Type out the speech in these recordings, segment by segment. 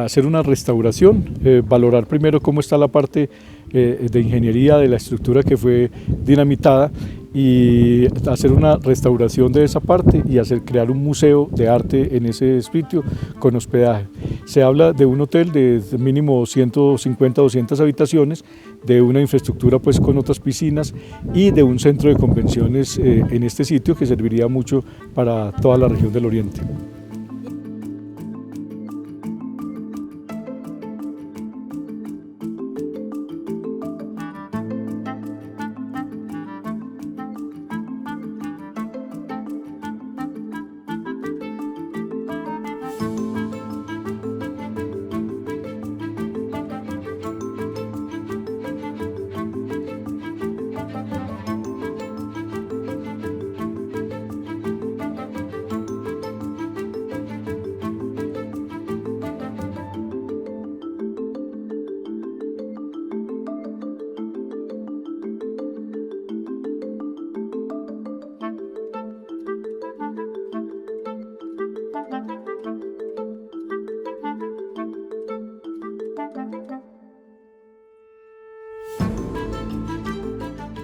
Hacer una restauración, valorar primero cómo está la parte de ingeniería de la estructura que fue dinamitada y hacer una restauración de esa parte y crear un museo de arte en ese sitio con hospedaje. Se habla de un hotel de mínimo 150 200 habitaciones, de una infraestructura pues con otras piscinas y de un centro de convenciones en este sitio que serviría mucho para toda la región del Oriente.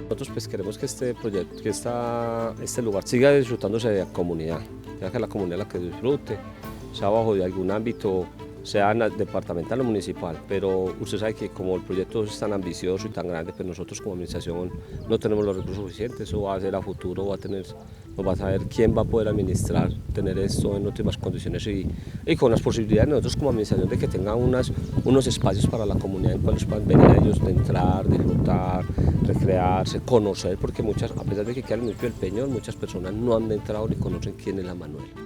Nosotros pues queremos que este proyecto, este lugar siga disfrutándose de la comunidad, ya que la comunidad la que disfrute, sea bajo de algún ámbito, sea departamental o municipal, pero usted sabe que como el proyecto es tan ambicioso y tan grande, pues nosotros como administración no tenemos los recursos suficientes, eso va a ser a futuro, nos va a saber quién va a poder administrar, tener esto en óptimas condiciones y con las posibilidades nosotros como administración de que tengan unos espacios para la comunidad en cuales puedan venir ellos de entrar, disfrutar, recrearse, conocer, porque a pesar de que queda el municipio del Peñol, muchas personas no han entrado ni conocen quién es la Manuela.